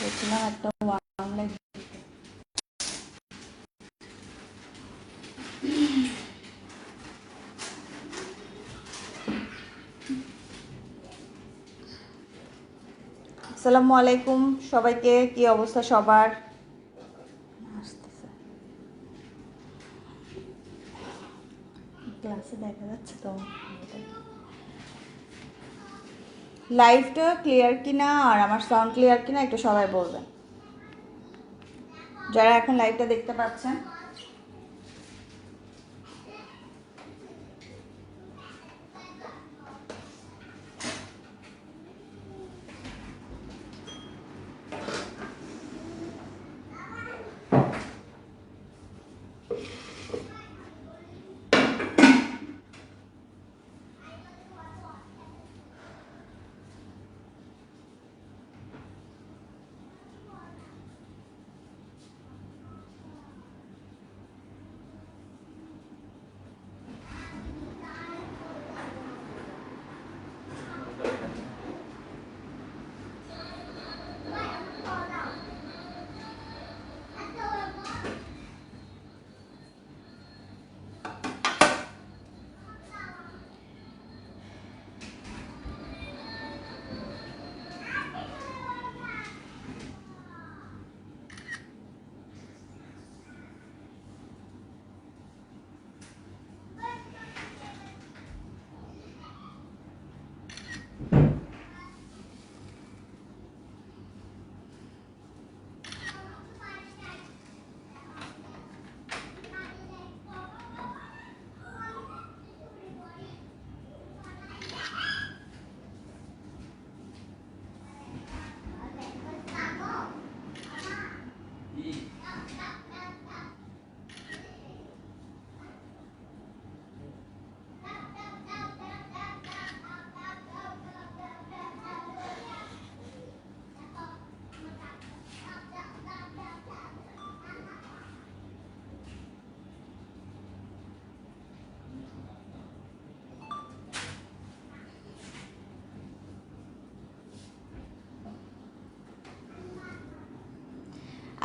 বলছিলাম একটা warm light. আসসালামু আলাইকুম সবাইকে, কি অবস্থা সবার? ক্লাসে দেখা যাচ্ছে তো লাইভটা ক্লিয়ার কিনা আর আমার সাউন্ড ক্লিয়ার কিনা একটু সবাই বলবেন, যারা এখন লাইভটা দেখতে পাচ্ছেন।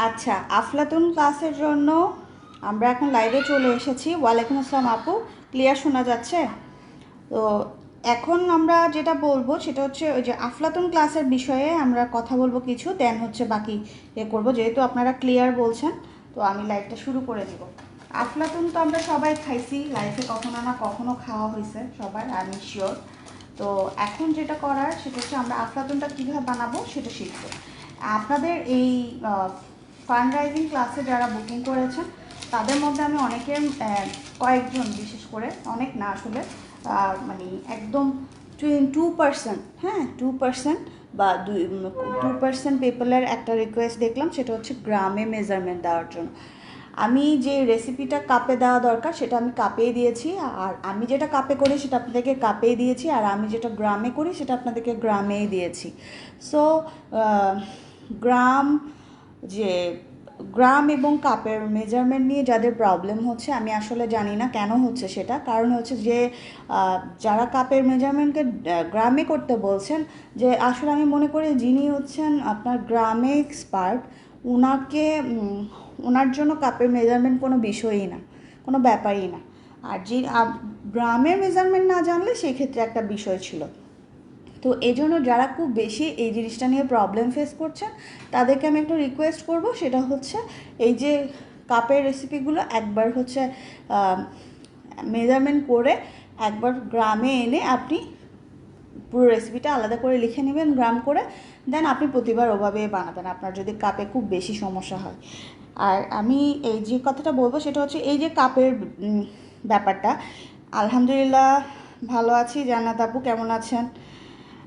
আচ্ছা, আফলাতুন ক্লাসের জন্য আমরা এখন লাইভে চলে এসেছি। ওয়ালাইকুম আসসালাম আপু, ক্লিয়ার শোনা যাচ্ছে? তো এখন আমরা যেটা বলবো সেটা হচ্ছে ওই যে আফলাতুন ক্লাসের বিষয়ে আমরা কথা বলবো কিছু, দেন হচ্ছে বাকি করবো, যেহেতু আপনারা ক্লিয়ার বলছেন। তো আমি লাইভটা শুরু করে দিব। আফলাতুন তো আমরা সবাই খাইছি লাইফে, কখনো না কখনো খাওয়া হয়েছে সবার, আমি শিওর। তো এখন যেটা করার সেটা হচ্ছে আমরা আফলাতুনটা কীভাবে বানাবো সেটা শিখবো। আপনাদের এই ফান্ড রাইজিং ক্লাসে যারা বুকিং করেছেন তাদের মধ্যে আমি অনেকের কয়েকজন, বিশেষ করে অনেক না আসলে, মানে একদম 2%, হ্যাঁ 2% বা 2% পিপলের একটা রিকোয়েস্ট দেখলাম, সেটা হচ্ছে গ্রামে মেজারমেন্ট দেওয়ার জন্য। আমি যে রেসিপিটা কাপে দেওয়া দরকার সেটা আমি কাপেই দিয়েছি, আর আমি যেটা কাপে করি সেটা আপনাদেরকে কাপেই দিয়েছি, আর আমি যেটা গ্রামে করি সেটা আপনাদেরকে গ্রামেই দিয়েছি। সো গ্রাম যে গ্রাম এবং কাপের মেজারমেন্ট নিয়ে যাদের প্রবলেম হচ্ছে, আমি আসলে জানি না কেন হচ্ছে সেটা। কারণ হচ্ছে যে যারা কাপের মেজারমেন্টকে গ্রামে করতে বলছেন, যে আসলে আমি মনে করি যিনি হচ্ছেন আপনার গ্রামে এক্সপার্ট, ওনাকে ওনার জন্য কাপের মেজারমেন্ট কোনো বিষয়ই না, কোনো ব্যাপারই না। আর যে গ্রামের মেজারমেন্ট না জানলে সেক্ষেত্রে একটা বিষয় ছিল। তো এই জন্য যারা খুব বেশি এই জিনিসটা নিয়ে প্রবলেম ফেস করছেন তাদেরকে আমি একটু রিকোয়েস্ট করব, সেটা হচ্ছে এই যে কাপের রেসিপিগুলো একবার হচ্ছে মেজারমেন্ট করে একবার গ্রামে এনে আপনি পুরো রেসিপিটা আলাদা করে লিখে নেবেন গ্রাম করে, দেন আপনি প্রতিবার ওভাবে বানাবেন আপনার যদি কাপে খুব বেশি সমস্যা হয়। আর আমি এই যে কথাটা বলবো সেটা হচ্ছে এই যে কাপের ব্যাপারটা, আলহামদুলিল্লাহ ভালো আছি। জান্নাত আপু কেমন আছেন?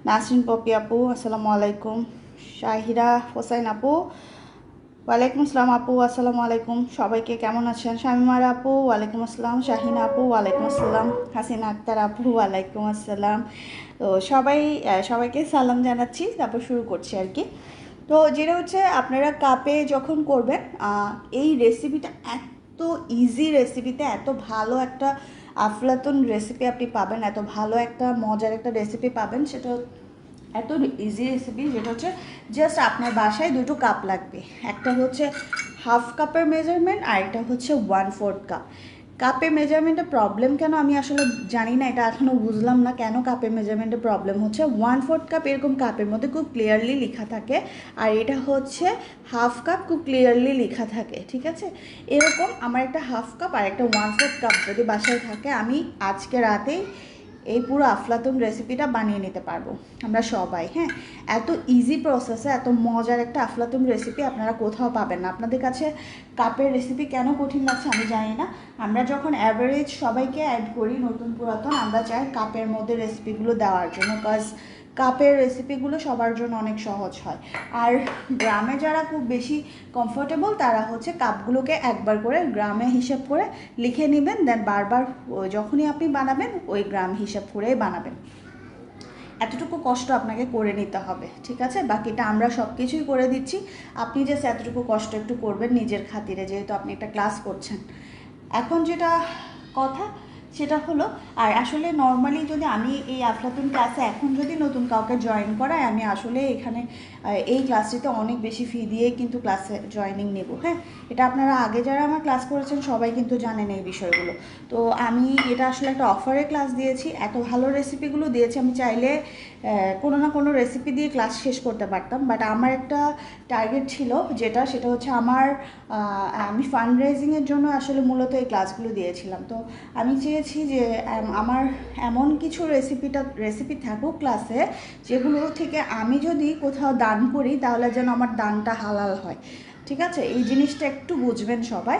নাসরিন পপি আপু আসসালামু আলাইকুম। শাহিরা হোসাইন আপু ওয়ালাইকুম আসসালাম আপু, আসসালামু আলাইকুম। সবাইকে কেমন আছেন? শামিমার আপু ওয়ালাইকুম আসসালাম। শাহিনা আপু ওয়ালাইকুম আসসালাম। হাসিনা আক্তার আপু ওয়ালাইকুম আসসালাম। তো সবাইকে সালাম জানাচ্ছি, তারপর শুরু করছি আর কি। তো যেটা হচ্ছে আপনারা কাপে যখন করবেন, এই রেসিপিটা এত ইজি রেসিপিতে এত ভালো একটা আফলাতুন রেসিপি আপনি পাবেন, এত ভালো একটা মজার একটা রেসিপি পাবেন, সেটা এত ইজি রেসিপি, যেটা হচ্ছে জাস্ট আপনার বাসায় দুটো কাপ লাগবে। একটা হচ্ছে হাফ কাপের মেজারমেন্ট আর একটা হচ্ছে 1/4 কাপ। কাপের মেজারমেন্টের প্রবলেম কেন আমি আসলে জানি না, এটা এখনও বুঝলাম না কেন কাপের মেজারমেন্টের প্রবলেম হচ্ছে। 1/4 কাপ এরকম কাপের মধ্যে খুব ক্লিয়ারলি লেখা থাকে, আর এটা হচ্ছে হাফ কাপ খুব ক্লিয়ারলি লেখা থাকে, ঠিক আছে। এরকম আমার একটা হাফ কাপ আর একটা 1/4 কাপ যদি বাসায় থাকে, আমি আজকে রাতেই এই পুরো আফলাতুন রেসিপিটা বানিয়ে নিতে পারবো আমরা সবাই। হ্যাঁ, এত ইজি প্রসেসে এত মজার একটা আফলাতুন রেসিপি আপনারা কোথাও পাবেন না। আপনাদের কাছে কাপের রেসিপি কেন কঠিন লাগছে আমি জানি না। আমরা যখন অ্যাভারেজ সবাইকে অ্যাড করি নতুন পুরাতন, আমরা চাই কাপের মধ্যে রেসিপিগুলো দেওয়ার জন্য, কজ কাপের রেসিপিগুলো সবার জন্য অনেক সহজ হয়। আর গ্রামে যারা খুব বেশি কমফোর্টেবল তারা হচ্ছে কাপগুলোকে একবার করে গ্রামে হিসাব করে লিখে নেবেন, দেন বারবার যখনই আপনি বানাবেন ওই গ্রাম হিসাব করেই বানাবেন। এতটুকু কষ্ট আপনাকে করে নিতে হবে, ঠিক আছে। বাকিটা আমরা সব কিছুই করে দিচ্ছি, আপনি জাস্ট এতটুকু কষ্ট একটু করবেন নিজের খাতিরে, যেহেতু আপনি একটা ক্লাস করছেন। এখন যেটা কথা সেটা হলো, আর আসলে নর্মালি যদি আমি এই আফলাতুন ক্লাসে এখন যদি নতুন কাউকে জয়েন করাই, আমি আসলে এখানে এই ক্লাসটিতে অনেক বেশি ফি দিয়ে কিন্তু ক্লাসে জয়েনিং নেব। হ্যাঁ, এটা আপনারা আগে যারা আমার ক্লাস করেছেন সবাই কিন্তু জানেন এই বিষয়গুলো। তো আমি এটা আসলে একটা অফারে ক্লাস দিয়েছি, এত ভালো রেসিপিগুলো দিয়েছি, আমি চাইলে কোনো না কোনো রেসিপি দিয়ে ক্লাস শেষ করতে পারতাম, বাট আমার একটা টার্গেট ছিল সেটা হচ্ছে আমি ফান্ড রেজিংয়ের জন্য আসলে মূলত এই ক্লাসগুলো দিয়েছিলাম। তো আমি চেয়েছি যে আমার এমন কিছু রেসিপি থাকুক ক্লাসে, যেগুলো থেকে আমি যদি কোথাও দান করি তাহলে যেন আমার দানটা হালাল হয়, ঠিক আছে। এই জিনিসটা একটু বুঝবেন সবাই,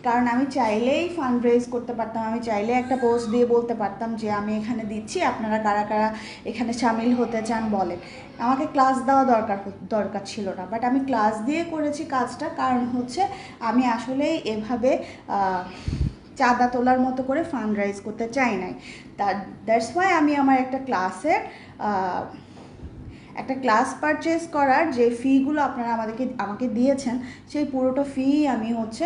কারণ আমি চাইলেই ফান্ড রেজ করতে পারতাম, আমি চাইলে একটা পোস্ট দিয়ে বলতে পারতাম যে আমি এখানে দিচ্ছি, আপনারা কারা কারা এখানে সামিল হতে চান বলেন। আমাকে ক্লাস দেওয়া দরকার ছিল না, বাট আমি ক্লাস দিয়ে করেছি কাজটা, কারণ হচ্ছে আমি আসলেই এভাবে চাঁদা তোলার মতো করে ফান্ড রাইজ করতে চাই নাই। দ্যাটস ওয়াই আমি আমার একটা ক্লাস পারচেস করার যে ফিগুলো আপনারা আমাকে দিয়েছেন, সেই পুরোটা ফি আমি হচ্ছে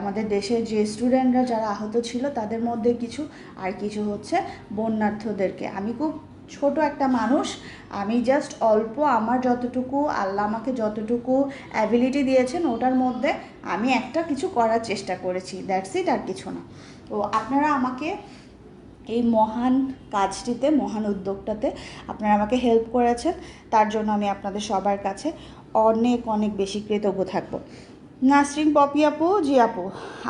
আমাদের দেশের যে স্টুডেন্টরা যারা আহত ছিল তাদের মধ্যে কিছু, আর কিছু হচ্ছে বন্যার্থদেরকে। আমি খুব ছোট একটা মানুষ, আমি জাস্ট অল্প আমার যতটুকু আল্লাহ আমাকে যতটুকু অ্যাবিলিটি দিয়েছেন ওটার মধ্যে আমি একটা কিছু করার চেষ্টা করেছি, দ্যাটস ইট, আর কিছু না। তো আপনারা আমাকে এই মহান কাজটিতে, মহান উদ্যোগটাতে আপনারা আমাকে হেল্প করেছেন, তার জন্য আমি আপনাদের সবার কাছে অনেক অনেক বেশি কৃতজ্ঞ থাকবো। নাসরিন পপি আপু, জি আপু,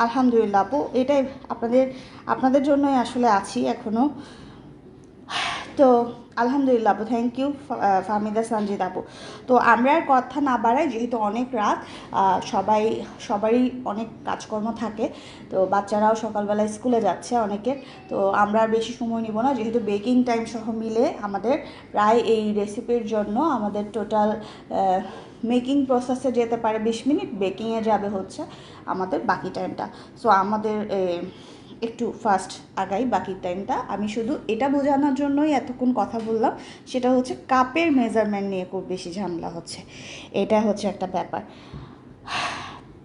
আলহামদুলিল্লাহ আপু, এটাই আপনাদের জন্যই আসলে আছি এখনও। তো আলহামদুলিল্লাহ আপু, থ্যাংক ইউ ফাহমিদা সানজিদ আপু। তো আমরা আর কথা না বাড়াই, যেহেতু অনেক রাত, সবারই অনেক কাজকর্ম থাকে, তো বাচ্চারাও সকালবেলায় স্কুলে যাচ্ছে অনেকের, তো আমরা আর বেশি সময় নিব না, যেহেতু বেকিং টাইম সহ মিলে আমাদের প্রায় এই রেসিপির জন্য আমাদের টোটাল মেকিং প্রসেসে যেতে পারে 20 মিনিট, বেকিংয়ে যাবে হচ্ছে আমাদের বাকি টাইমটা। সো আমাদের একটু ফাস্ট আগাই বাকি টাইমটা। আমি শুধু এটা বোঝানোর জন্যই এতক্ষণ কথা বললাম, সেটা হচ্ছে কাপের মেজারমেন্ট নিয়ে খুব বেশি ঝামেলা হচ্ছে, এটা হচ্ছে একটা ব্যাপার।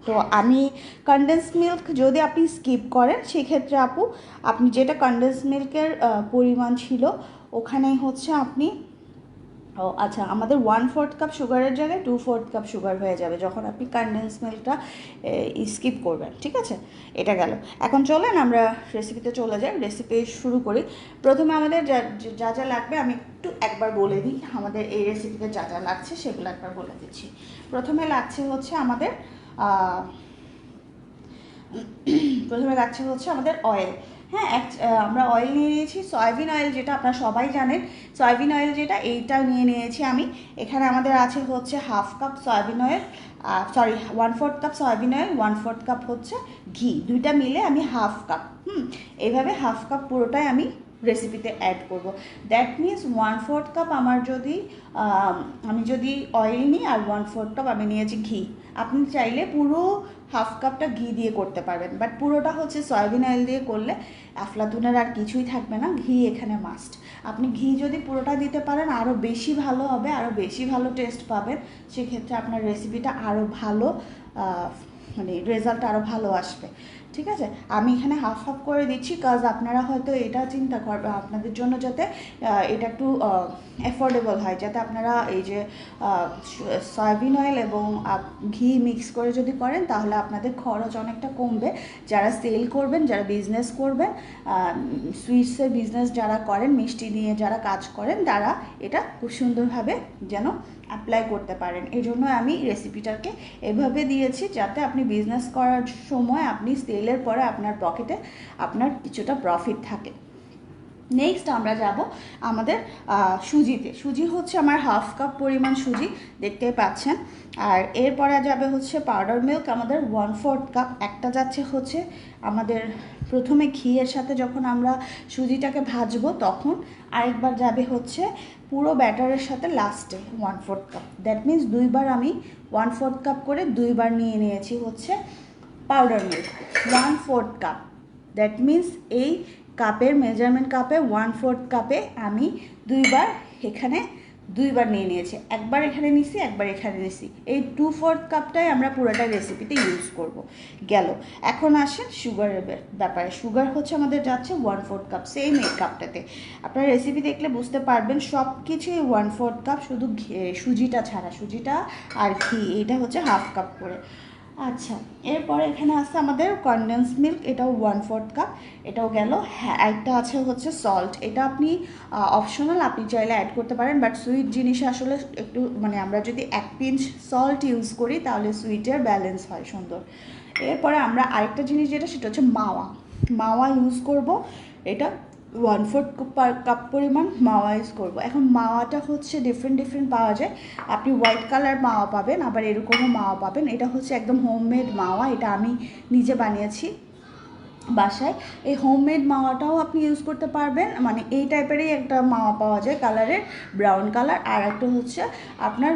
তো আমি কনডেন্স মিল্ক যদি আপনি স্কিপ করেন, সেক্ষেত্রে আপু আপনি যেটা কনডেন্স মিল্কের পরিমাণ ছিল ওখানেই হচ্ছে আপনি আচ্ছা, আমাদের 1/4 কাপ সুগারের জায়গায় 2/4 কাপ সুগার হয়ে যাবে যখন আপনি কনডেন্স মিল্কটা স্কিপ করবেন, ঠিক আছে। এটা গেল। এখন চলেন আমরা রেসিপিতে চলে যাই, রেসিপি শুরু করি। প্রথমে আমাদের যা যা লাগবে আমি একবার বলে দিই, আমাদের এই রেসিপিতে যা যা লাগছে সেগুলো একবার বলে দিচ্ছি। প্রথমে লাগছে হচ্ছে আমাদের অয়েল। হ্যাঁ, আমরা অয়েল নিয়ে নিয়েছি, সয়াবিন অয়েল, যেটা আপনারা সবাই জানেন। সয়াবিন অয়েল যেটা, এইটা নিয়ে নিয়েছি আমি। এখানে আমাদের আছে হচ্ছে 1/2 cup soybean oil, 1/4 cup soybean oil, 1/4 cup হচ্ছে ঘি, দুইটা মিলে আমি 1/2 কাপ, এইভাবে 1/2 কাপ পুরোটাই আমি রেসিপিতে অ্যাড করব। দ্যাট মিনস 1/4 কাপ আমি যদি অয়েল নিই, আর 1/4 কাপ আমি নিয়েছি ঘি। আপনি চাইলে পুরো 1/2 কাপটা ঘি দিয়ে করতে পারবেন, বাট পুরোটা হচ্ছে সয়াবিন অয়েল দিয়ে করলে আফলাতুনের আর কিছুই থাকবে না, ঘি এখানে মাস্ট। আপনি ঘি যদি পুরোটা দিতে পারেন আরও বেশি ভালো হবে, আরও বেশি ভালো টেস্ট পাবেন, সেক্ষেত্রে আপনার রেসিপিটা আরও ভালো, মানে রেজাল্ট আরও ভালো আসবে, ঠিক আছে। আমি এখানে হাফ হাফ করে দিচ্ছি, কাজ আপনারা হয়তো এটা চিন্তা করবেন আপনাদের জন্য যাতে এটা একটু অ্যাফোর্ডেবল হয়, যাতে আপনারা এই যে সয়াবিন অয়েল এবং ঘি মিক্স করে যদি করেন তাহলে আপনাদের খরচ অনেকটা কমবে। যারা সেল করবেন, যারা বিজনেস করবেন, সুইটসের বিজনেস যারা করেন, মিষ্টি নিয়ে যারা কাজ করেন, তারা এটা খুব সুন্দরভাবে যেন অ্যাপ্লাই করতে পারেন। এই জন্য আমি রেসিপিটাকে এভাবে দিয়েছি যাতে আপনি বিজনেস করার সময় আপনি সেলের পরে আপনার পকেটে আপনার কিছুটা প্রফিট থাকে। নেক্সট আমরা যাব আমাদের সুজিতে। সুজি হচ্ছে আমার হাফ কাপ পরিমাণ সুজি, দেখতেই পাচ্ছেন। আর এরপরে যাবে হচ্ছে পাউডার মিল্ক আমাদের 1/4 কাপ। একটা যাচ্ছে হচ্ছে আমাদের প্রথমে ঘিয়ের সাথে যখন আমরা সুজিটাকে ভাজবো তখন, আরেকবার যাবে হচ্ছে পুরো ব্যাটারের সাথে লাস্টে 1/4 কাপ। দ্যাট মিন্স দুইবার আমি 1/4 কাপ করে দুইবার নিয়ে নিয়েছি হচ্ছে powder milk 1/4 cup. That means এই কাপের মেজারমেন্ট কাপে 1/4 কাপে আমি দুইবার নিয়ে নিয়েছি। একবার এখানে নিছি, একবার এখানে নিছি। এই 2/4 কাপটাই আমরা পুরোটা রেসিপিতে ইউজ করব। গেল। এখন আসেন সুগারের ব্যাপারে। সুগার হচ্ছে আমাদের যাচ্ছে 1/4 কাপ, সেম এই কাপটাতে। আপনারা রেসিপি দেখলে বুঝতে পারবেন সব কিছুই 1/4 কাপ, শুধু সুজিটা ছাড়া। সুজিটা আর ঘি এটা হচ্ছে হাফ কাপ করে। আচ্ছা, এরপরে এখানে আছে আমাদের কনডেন্স মিল্ক, এটাও 1/4 কাপ, এটাও গেল। হ্যাঁ, একটা আছে হচ্ছে সল্ট, এটা আপনি অপশনাল, আপনি চাইলে অ্যাড করতে পারেন, বাট সুইট জিনিসে আসলে একটু মানে আমরা যদি 1 পিঞ্চ সল্ট ইউজ করি তাহলে সুইটের ব্যালেন্স হয় সুন্দর। এরপরে আমরা আরেকটা জিনিস যেটা, সেটা হচ্ছে মাওয়া ইউজ করব। এটা 1/4 কাপ পরিমাণ মাওয়া ইউজ করবো। এখন মাওয়াটা হচ্ছে ডিফারেন্ট পাওয়া যায়। আপনি হোয়াইট কালার মাওয়া পাবেন, আবার এরকমও মাওয়া পাবেন। এটা হচ্ছে একদম হোমমেড মাওয়া, এটা আমি নিজে বানিয়েছি বাসায়। এই হোমমেড মাওয়াটাও আপনি ইউজ করতে পারবেন, মানে এই টাইপেরই একটা মাওয়া পাওয়া যায় কালারের, ব্রাউন কালার। আর একটা হচ্ছে আপনার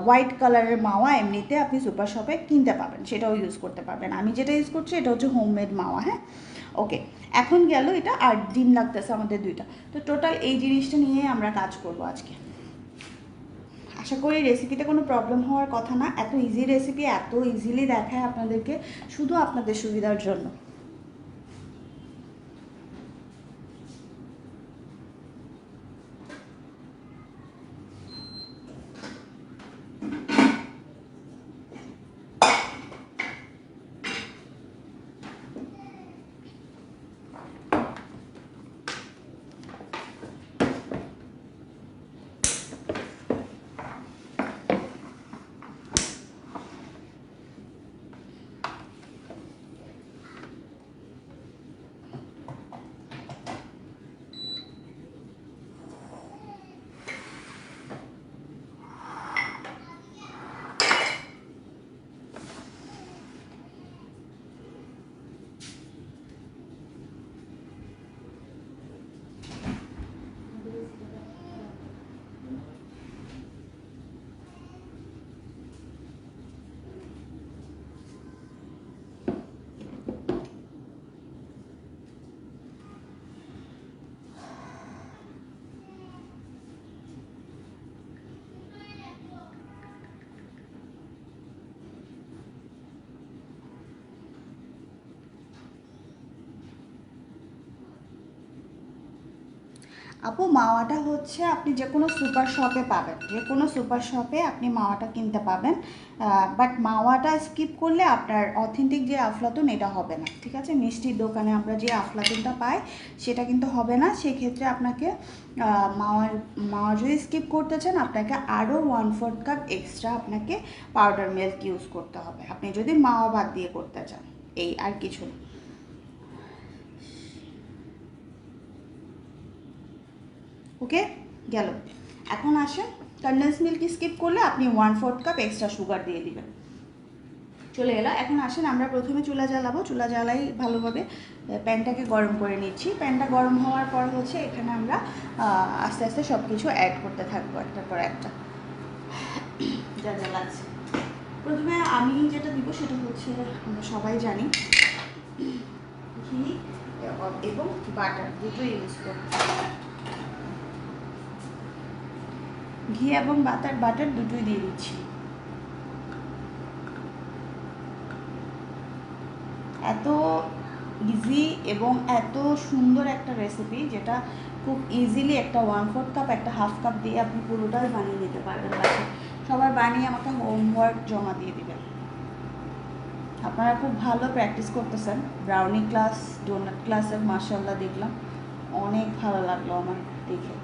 হোয়াইট কালারের মাওয়া এমনিতে আপনি সুপার শপে কিনতে পাবেন, সেটাও ইউজ করতে পারবেন। আমি যেটা ইউজ করছি এটা হচ্ছে হোমমেড মাওয়া। হ্যাঁ, ওকে। এখন গেল এটা, আর ডিম লাগতেছে আমাদের 2টা। তো টোটাল এই জিনিসটা নিয়ে আমরা কাজ করব আজকে। আশা করি রেসিপিতে কোনো প্রবলেম হওয়ার কথা না। এত ইজি রেসিপি, এত ইজিলি দেখায় আপনাদেরকে, শুধু আপনাদের সুবিধার জন্য। আপু, মাওয়াটা হচ্ছে আপনি যে কোনো সুপার শপে পাবেন, যে কোনো সুপার শপে আপনি মাওয়াটা কিনতে পাবেন। বাট মাওয়াটা স্কিপ করলে আপনার অথেন্টিক যে আফলাতুন এটা হবে না, ঠিক আছে। মিষ্টির দোকানে আমরা যে আফলাতুনটা পাই সেটা কিন্তু হবে না। সেক্ষেত্রে আপনাকে মাওয়া যদি স্কিপ করতে চান আপনাকে আরও 1/4 কাপ এক্সট্রা আপনাকে পাউডার মিল্ক ইউজ করতে হবে, আপনি যদি মাওয়া বাদ দিয়ে করতে চান। এই আর কিছু না। ওকে, গেল। এখন আসেন, কনডেন্স মিল্ক স্কিপ করলে আপনি 1/4 কাপ এক্সট্রা সুগার দিয়ে দিবেন। চলে এলো। এখন আসেন আমরা প্রথমে চুলা জ্বালাবো। চুলা জ্বালাই ভালোভাবে, প্যানটাকে গরম করে নিচ্ছি। প্যানটা গরম হওয়ার পর হচ্ছে এখানে আমরা আস্তে আস্তে সব কিছু অ্যাড করতে থাকবো একটার পর একটা, যা যা লাগছে। প্রথমে আমি যেটা দিব সেটা হচ্ছে আমরা সবাই জানি, ঘি এবং বাটার দুটো ইউজ করবো। ঘি এবং বাটার দুটোই দিয়ে দিচ্ছি। এত ইজি এবং এত সুন্দর একটা রেসিপি, যেটা খুব ইজিলি একটা 1/4 কাপ একটা 1/2 কাপ দিয়ে আপনি পুরোটাই বানিয়ে নিতে পারবেন বাসায়। সবার বানিয়ে আমাকে হোমওয়ার্ক জমা দিয়ে দিবেন। আপনারা খুব ভালো প্র্যাকটিস করতেছেন। ব্রাউনি ক্লাস, ডোনাট ক্লাসের মাশাআল্লাহ দেখলাম, অনেক ভালো লাগলো আমার দেখে।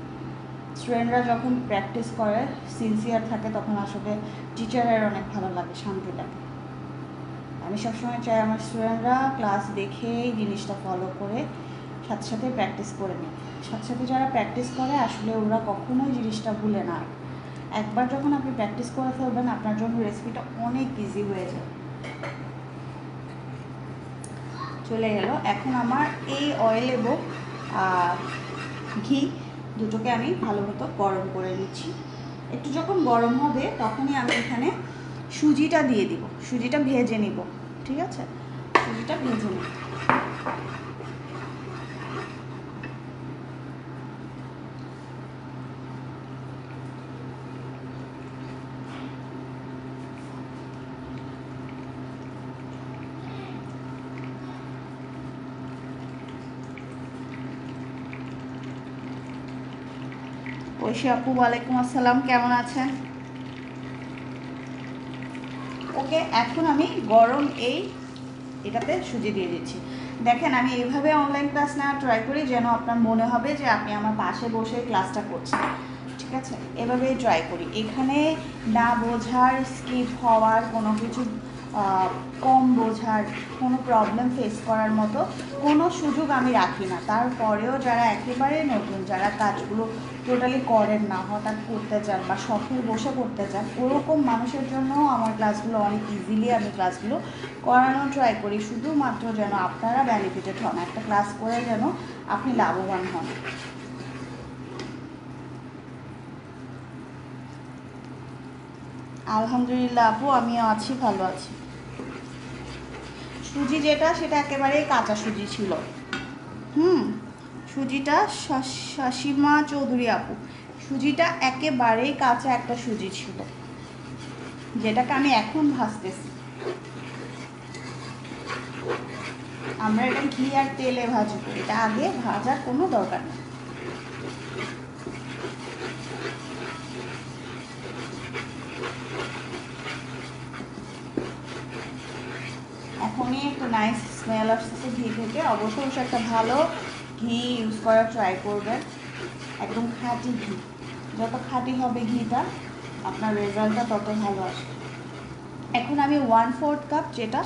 স্টুডেন্টরা যখন প্র্যাকটিস করে সিনসিয়ার থাকে তখন আসলে টিচারের অনেক ভালো লাগে, শান্তি লাগে। আমি সবসময় চাই আমার স্টুডেন্টরা ক্লাস দেখেই জিনিসটা ফলো করে সাথে সাথে প্র্যাকটিস করে নিই। সাথে সাথে যারা প্র্যাকটিস করে আসলে ওরা কখনোই জিনিসটা ভুলে না। একবার যখন আপনি প্র্যাকটিস করে ফেলবেন আপনার জন্য রেসিপিটা অনেক ইজি হয়ে যায়। চলে গেল। এখন আমার এই অয়েল এবং ঘি দুটোকে আমি ভালো মতো গরম করে নিচ্ছি। একটু যখন গরম হবে তখনই আমি এখানে সুজিটা দিয়ে দিব। সুজিটা ভেজে নিব, ঠিক আছে? সুজিটা ভেজে নিব। ঐশী আপু ওয়ালাইকুম আসসালাম, কেমন আছেন? ওকে, এখন আমি গরম এটাতে সুজি দিয়ে দিচ্ছি। দেখেন, আমি এইভাবে অনলাইন ক্লাস নেওয়ার ট্রাই করি যেন আপনার মনে হবে যে আপনি আমার পাশে বসে ক্লাসটা করছেন, ঠিক আছে? এভাবেই ট্রাই করি। এখানে না বোঝার, স্কিপ হওয়ার, কোনো কিছু কম বোঝার, কোনো প্রবলেম ফেস করার মতো কোনো সুযোগ আমি রাখি না। তারপরেও যারা একেবারে নতুন, যারা কাজগুলো টোটালি করেন না, হঠাৎ করতে চান বা শখের বসে করতে চান, ওরকম মানুষের জন্য আমার ক্লাসগুলো অনেক ইজিলি আমি ক্লাসগুলো করানোর ট্রাই করি, শুধুমাত্র যেন আপনারা বেনিফিটেড হন, একটা ক্লাস করে যেন আপনি লাভবান হন। আলহামদুলিল্লাহ আপু, আমিও আছি, ভালো আছি। সুজি যেটা, সেটা একেবারেই কাঁচা সুজি ছিল। সুজিটা শাসিমা চৌধুরী আপু, সুজিটা একেবারেই কাঁচা একটা সুজি ছিল, যেটাকে আমি এখন ভাজতেছি। আমরা এটা ঘি আর তেলে ভাজবো, এটা আগে ভাজার কোনো দরকার নেই। এখনই একটা নাইস স্মেল আসতেছে ঘি থেকে। অবশ্যই একটা ভালো ঘি ইউজ করার ট্রাই করবেন, একদম খাঁটি ঘি। যত খাঁটি হবে ঘিটা, আপনার রেজাল্টটা তত ভালো আসবে। এখন আমি 1/4 কাপ যেটা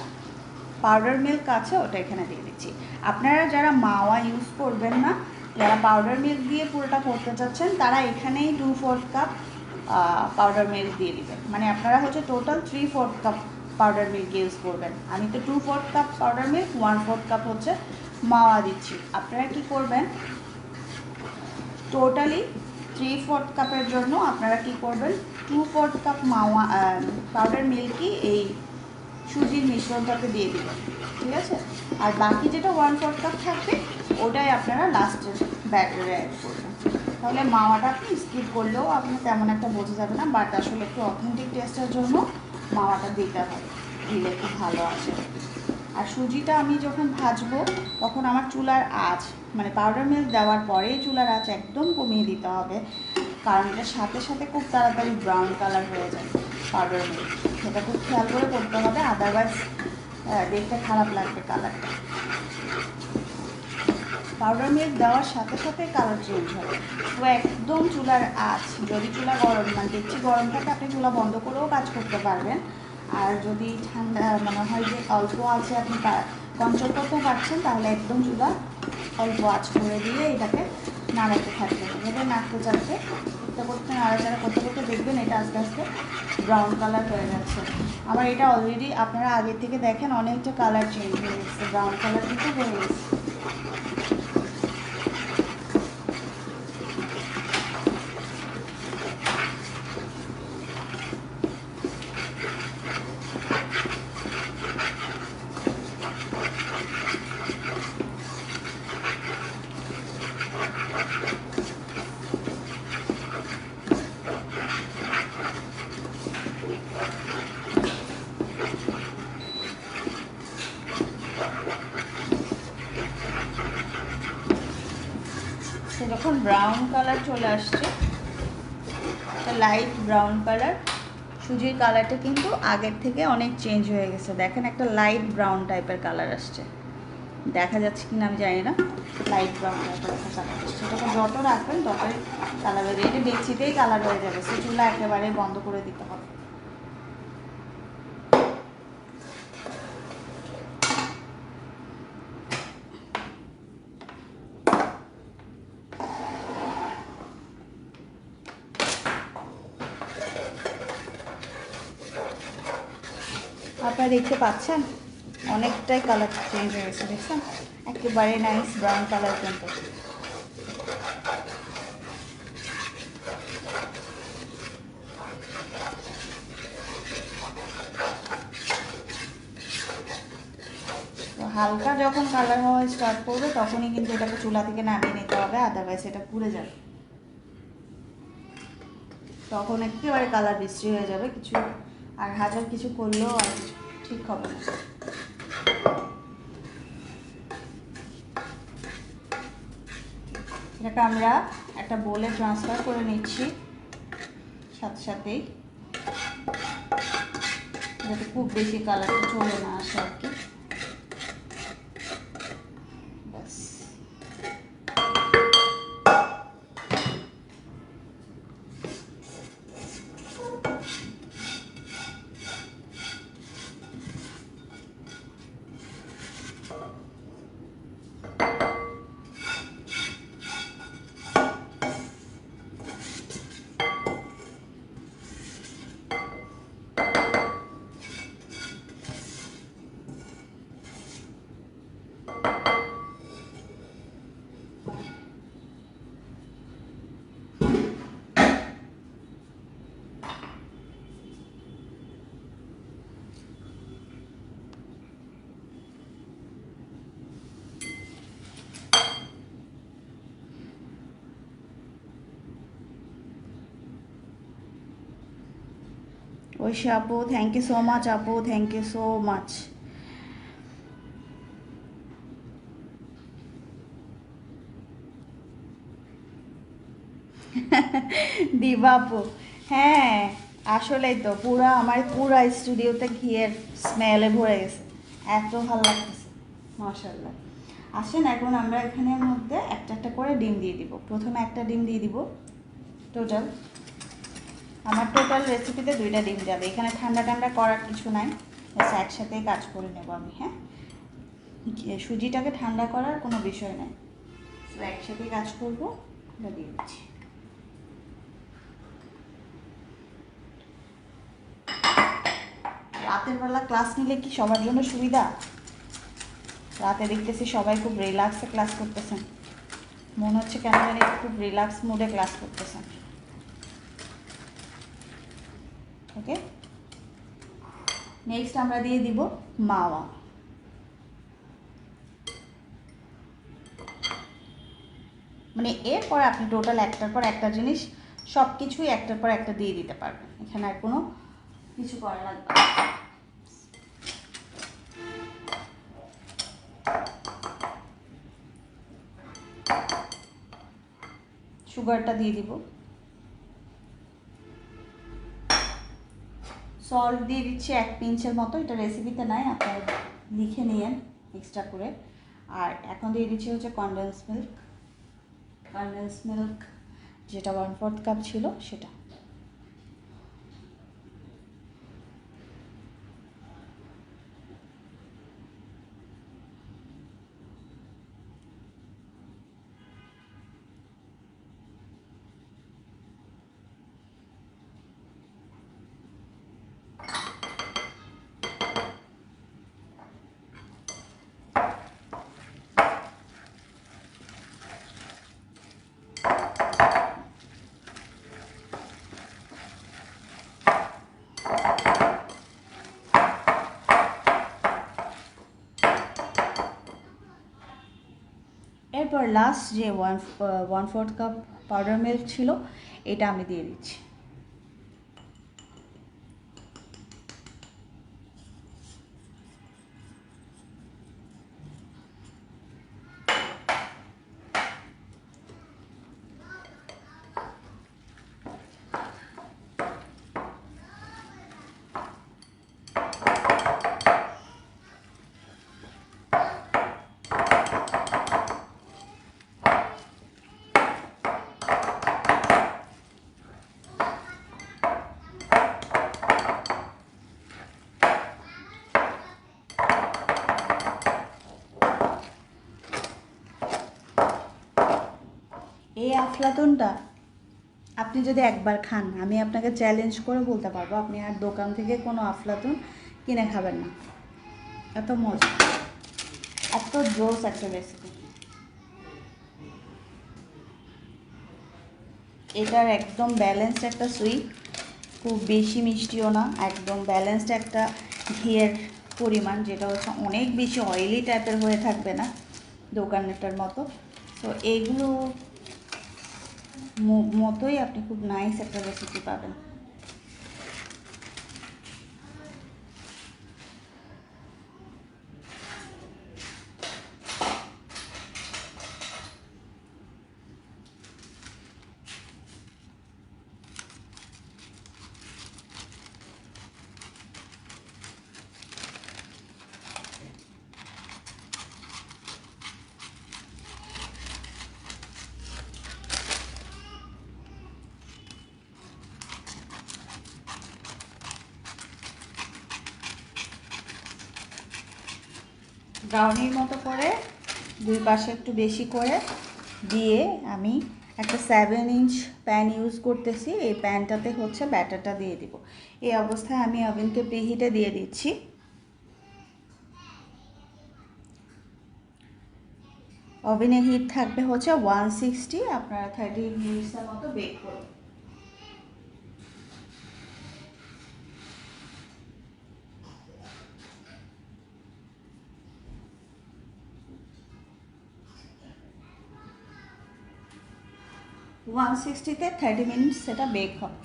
পাউডার মিল্ক আছে ওটা এখানে দিয়ে দিচ্ছি। আপনারা যারা মাওয়া ইউজ করবেন না, যারা পাউডার মিল্ক দিয়ে পুরোটা করতে চাচ্ছেন, তারা এখানেই 2/4 কাপ পাউডার মিল্ক দিয়ে দিবেন। মানে আপনারা হচ্ছে total 3/4 cup powder milk use করবেন। আমি তো 2/4 কাপ পাউডার মিল্ক, 1/4 কাপ হচ্ছে মাওয়া দিচ্ছি। আপনারা কি করবেন, টোটালি 3/4 কাপের জন্য আপনারা কি করবেন, 2/4 কাপ মাওয়া পাউডার মিল্কই এই সুজির মিশ্রণটাকে দিয়ে দিবেন, ঠিক আছে? আর বাকি যেটা 1/4 কাপ থাকবে ওটাই আপনারা লাস্টের ব্যাটারে অ্যাড করবেন। তাহলে মাওয়াটা আপনি স্কিপ করলেও আপনি তেমন একটা বোঝা যাবে না, বাট আসলে একটু অথেন্টিক টেস্টের জন্য মাওয়াটা দিতে হবে, দিলে খুব ভালো আসে। আর সুজিটা আমি যখন ভাজবো তখন আমার চুলার আঁচ, মানে পাউডার মিল্ক দেওয়ার পরেই চুলার আঁচ একদম কমিয়ে দিতে হবে, কারণ এটার সাথে সাথে খুব তাড়াতাড়ি ব্রাউন কালার হয়ে যায় পাউডার মিল্ক। সেটা খুব খেয়াল করে করতে হবে, আদারওয়াইজ দেখতে খারাপ লাগবে কালারটা। পাউডার মিল্ক দেওয়ার সাথে সাথে কালার চেঞ্জ হবে। তো একদম চুলার আঁচ, যদি চুলা গরম, মানে দেখছি গরম থাকে, আপনি চুলা বন্ধ করেও কাজ করতে পারবেন। আর যদি ঠান্ডা মনে হয় যে অল্প আছে, আপনি কন্ট্রোল করতে পারছেন, তাহলে একদম চুলা অল্প আঁচ করে দিয়ে এটাকে নাড়াতে থাকবেন। এভাবে নাড়তে চাড়তে করতে নাড়াচাড়া করতে করতে দেখবেন এটা আস্তে আস্তে ব্রাউন কালার হয়ে যাচ্ছে। আমার এটা অলরেডি আপনারা আগে থেকে দেখেন অনেকটা কালার চেঞ্জ হয়ে গেছে, ব্রাউন কালার কিন্তু হয়ে গেছে। এখন ব্রাউন কালার চলে আসছে, লাইট ব্রাউন কালার। সুজির কালারটা কিন্তু আগের থেকে অনেক চেঞ্জ হয়ে গেছে, দেখেন একটা লাইট ব্রাউন টাইপের কালার আসছে, দেখা যাচ্ছে কিনা আমি জানি না, লাইট ব্রাউন টাইপের একটা কালার আসছে। এটাকে যত রাখবেন ততই কালার হয়ে যাবে, এটা ডেকচিতেই কালার হয়ে যাবে, সে চুলা একেবারে বন্ধ করে দিতে হবে। আপনারা দেখতে পাচ্ছেন অনেকটাই কালার চেঞ্জ হয়ে গেছে, দেখছেন একেবারে নাইস ব্রাউন কালার কিন্তু। তো হালকা যখন কালার হওয়া স্টার্ট করবে তখনই কিন্তু এটাকে চুলা থেকে নামিয়ে নিতে হবে, আদারওয়াইজ এটা পুড়ে যাবে, তখন একেবারে কালার বিশ্রী হয়ে যাবে, কিছু আর হাজার কিছু করলেও আর ঠিক হবে না। এটাকে আমরা একটা বোলে ট্রান্সফার করে নিচ্ছি সাথে সাথেই, যাতে খুব বেশি কালারটা চলে না আসে আর কি। ব্যাস, ঐশী আপু থ্যাংক ইউ সো মাচ, আপু থ্যাংক ইউ সো মাচ। দিবা আপু, হ্যাঁ আসলেই তো পুরা আমার পুরা স্টুডিওতে ঘিয়ের স্মেলে ভরে গেছে, এত ভালো লাগতেছে মাশাআল্লাহ। আসেন এখন আমরা এখানের মধ্যে একটা একটা করে ডিম দিয়ে দিব, প্রথমে একটা ডিম দিয়ে দিব, টোটাল আমার টোটাল রেসিপিতে 2টা ডিম যাবে, এখানে ঠান্ডা ঠান্ডা করার কিছু নাই, একসাথেই কাজ করে নেব আমি। হ্যাঁ, সুজিটাকে ঠান্ডা করার কোনো বিষয় নাই, একসাথেই কাজ করবো। দিয়ে দিচ্ছি, রাতের বেলা ক্লাস নিলে কি সবার জন্য সুবিধা, রাতে দেখতেছি সবাই খুব রিল্যাক্সে ক্লাস করতেছেন, মনে হচ্ছে কেন জানি খুব রিল্যাক্স মোডে ক্লাস করতেছেন। ওকে, নেক্সট আমরা দিয়ে দিব মাওয়া, মানে এরপর আপনি টোটাল একটার পর একটা জিনিস সব কিছুই একটার পর একটা দিয়ে দিতে পারবেন, এখানে আর কোনো কিছু করা লাগবে না। সুগারটা দিয়ে দিব, সল্ট দিয়ে দিচ্ছি 1 পিঞ্চের মতো, এটা রেসিপিতে নাই, আপনারা লিখে নিয়েন এক্সট্রা করে। আর এখন দিয়ে দিচ্ছি হচ্ছে কনডেন্স মিল্ক যেটা 1/4 কাপ ছিল সেটা। এরপর লাস্ট যে 1/4 কাপ পাউডার মিল্ক ছিল এটা আমি দিয়ে দিচ্ছি। আফলাতুনটা আপনি যদি একবার খান, আমি আপনাকে চ্যালেঞ্জ করে বলতে পারবো আপনি আর দোকান থেকে কোনো আফলাতুন কিনে খাবেন না। এত মজা, এত জোস একটা রেসিপি। এটার একদম ব্যালেন্সড একটা সুইট, খুব বেশি মিষ্টিও না, একদম ব্যালেন্সড একটা ঘিয়ের পরিমাণ, যেটা হচ্ছে অনেক বেশি অয়েলি টাইপের হয়ে থাকবে না দোকানেরটার মতো। তো এইগুলো মতোই আপনি খুব নাইস একটা রেসিপি পাবেন। ব্রাউনির মতো করে দুই পাশে একটু বেশি করে দিয়ে আমি একটা 7 ইঞ্চ প্যান ইউজ করতেছি। এই প্যানটাতে হচ্ছে ব্যাটারটা দিয়ে দিব। এই অবস্থায় আমি ওভেনকে প্রিহিটে দিয়ে দিচ্ছি। ওভেনের হিট থাকবে হচ্ছে 160, আপনারা 30 মিনিটসের মতো বেক করুন। ওয়ান 160-তে 30 মিনিটস সেটা বেক হবে।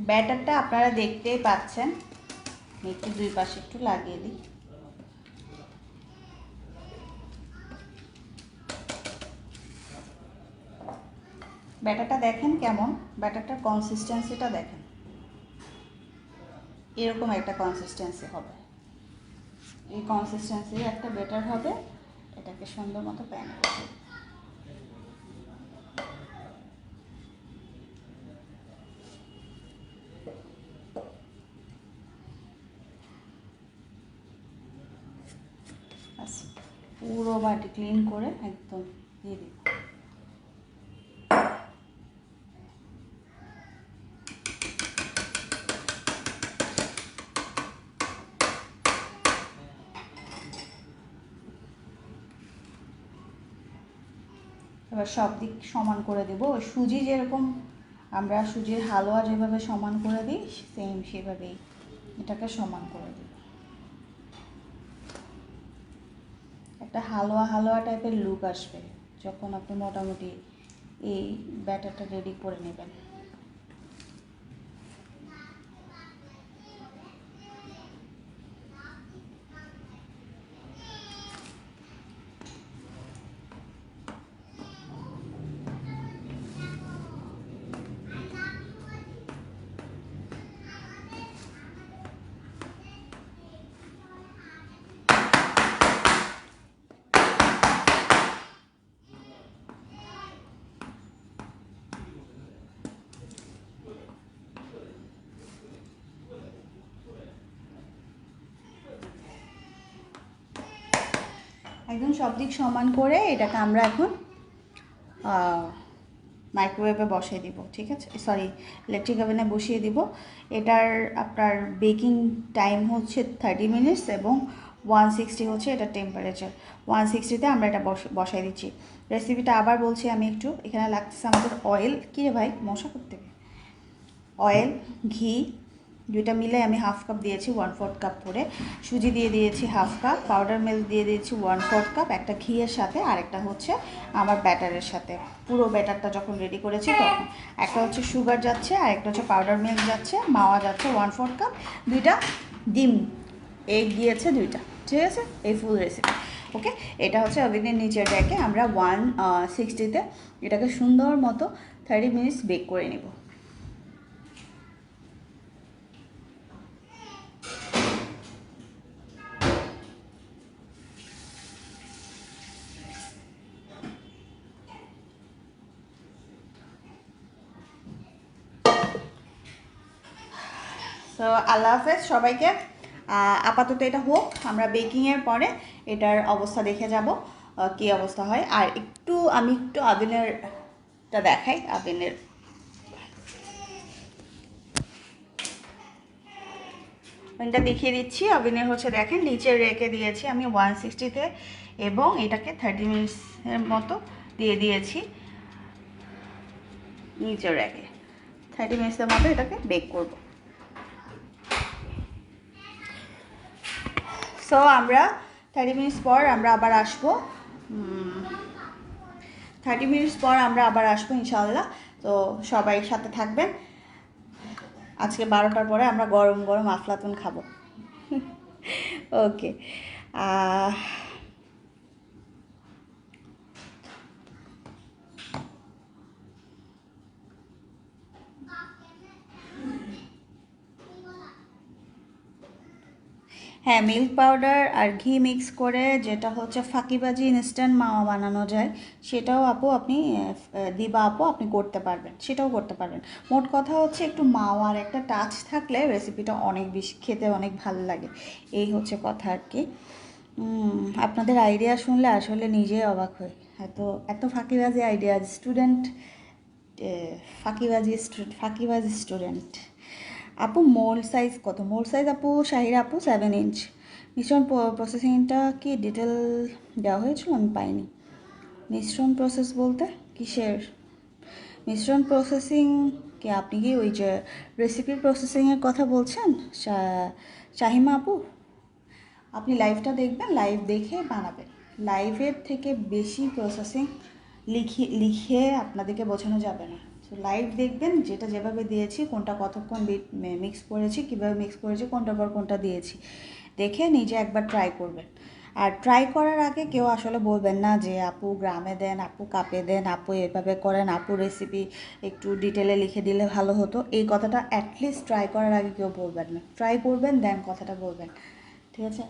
ব্যাটারটা আপনারা দেখতেই পাচ্ছেন, আমি একটু দুই পাশে একটু লাগিয়ে দিই। ব্যাটারটা দেখেন কেমন, ব্যাটারটার কনসিস্টেন্সিটা দেখেন, এরকম একটা কনসিস্টেন্সি হবে। এই কনসিস্টেন্সি একটা ব্যাটার হবে। এটাকে সুন্দর মতো প্যানে বসিয়ে দিই। পুরো বাটি ক্লিন করে একদম দিয়ে দিব। এবার সব দিক সমান করে দেবো। ওই সুজি যেরকম আমরা সুজির হালুয়া যেভাবে সমান করে দিই, সেম সেভাবেই এটাকে সমান করে দিই। একটা হালুয়া হালুয়া টাইপের লুক আসবে যখন আপনি মোটামুটি এই ব্যাটারটা রেডি করে নেবেন। একদম সব দিক সমান করে এটাকে আমরা এখন মাইক্রোওয়েভে বসিয়ে দিব। ঠিক আছে, সরি, ইলেকট্রিক ওভেনে বসিয়ে দিব। এটার আপনার বেকিং টাইম হচ্ছে 30 মিনিটস এবং 160 হচ্ছে এটা টেম্পারেচার। 160-তে আমরা এটা বসাই দিচ্ছি। রেসিপিটা আবার বলছি আমি একটু, এখানে লাগতেছে আমাদের অয়েল। কী রে ভাই, মশা করতে হবে। অয়েল, ঘি, দুইটা মিলে আমি হাফ কাপ দিয়েছি, 1/4 কাপ করে সুজি দিয়ে দিয়েছি হাফ কাপ, পাউডার মিল্ক দিয়ে দিয়েছি 1/4 কাপ, একটা ঘিয়ের সাথে, আর একটা হচ্ছে আমার ব্যাটারের সাথে। পুরো ব্যাটারটা যখন রেডি করেছি তখন একটা হচ্ছে সুগার যাচ্ছে, আর একটা হচ্ছে পাউডার মিল্ক যাচ্ছে, মাওয়া যাচ্ছে 1/4 কাপ, দুইটা ডিম এগ দিয়েছে দুইটা। ঠিক আছে, এই ফুল রেসিপি। ওকে, এটা হচ্ছে ওভেনের নিচের র্যাকে আমরা 160-তে এটাকে সুন্দর মতো 30 মিনিটস বেক করে নেব। তো আল্লাহ হাফেজ সবাইকে। আপাতত এটা হোক, আমরা বেকিংয়ের পরে এটার অবস্থা দেখে যাব কী অবস্থা হয়। আর আমি একটু আভেনেরটা দেখাই। আভেনের ওভেনটা দেখিয়ে দিচ্ছি। ওভেনের হচ্ছে দেখেন নিচে রেখে দিয়েছি আমি 160-তে, এবং এটাকে 30 মিনিটসের মতো দিয়ে দিয়েছি নিচে রেখে। 30 মিনিটসের মতো এটাকে বেক করব। সো আমরা 30 মিনিটস পর আমরা আবার আসবো। 30 মিনিটস পর আমরা আবার আসবো ইনশাআল্লাহ। তো সবাই সাথে থাকবেন। আজকে 12টার পরে আমরা গরম গরম আফলাতুন খাবো। ওকে। হ্যাঁ, মিল্ক পাউডার আর ঘি মিক্স করে যেটা হচ্ছে ফাঁকিবাজি ইনস্ট্যান্ট মাওয়া বানানো যায়, সেটাও আপনি দিবা আপনি করতে পারবেন, সেটাও করতে পারবেন। মোট কথা হচ্ছে একটু মাওয়ার একটা টাচ থাকলে রেসিপিটা অনেক বেশি খেতে অনেক ভালো লাগে, এই হচ্ছে কথা আর কি। আপনাদের আইডিয়া শুনলে আসলে নিজে অবাক হই, এত এত ফাঁকিবাজি আইডিয়া। ফাঁকিবাজি স্টুডেন্ট। আপু মোল্ড সাইজ কত? মোল্ড সাইজ আপু শাহিরা আপু 7 ইঞ্চ। মিশ্রণ প্রসেসিংটা কি ডিটেল দেওয়া হয়েছিল? আমি পাইনি। মিশ্রণ প্রসেস বলতে কিসের মিশ্রণ প্রসেসিং? কি আপনি কি ওই যে রেসিপির প্রসেসিংয়ের কথা বলছেন শাহিমা আপু? আপনি লাইভটা দেখবেন, লাইভ দেখে বানাবেন। লাইভের থেকে বেশি প্রসেসিং লিখে আপনাদেরকে বোঝানো যাবে না। তো লাইভ দেখবেন, যেটা যেভাবে দিয়েছি, কোনটা কতক্ষণ মিক্স করেছি, কীভাবে মিক্স করেছি, কোনটার পর কোনটা দিয়েছি, দেখে নিজে একবার ট্রাই করবেন। আর ট্রাই করার আগে কেউ আসলে বলবেন না যে আপু গ্রামে দেন, আপু কাপে দেন, আপু এভাবে করেন, আপু রেসিপি একটু ডিটেলে লিখে দিলে ভালো হতো। এই কথাটা অ্যাটলিস্ট ট্রাই করার আগে কেউ বলবেন না। ট্রাই করবেন, দেন কথাটা বলবেন। ঠিক আছে?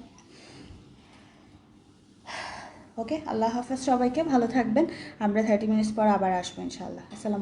ওকে, আল্লাহ হাফেজ সবাইকে, ভালো থাকবেন। আমরা 30 মিনিটস পর আবার আসবো ইনশাআল্লাহ। আসসালামু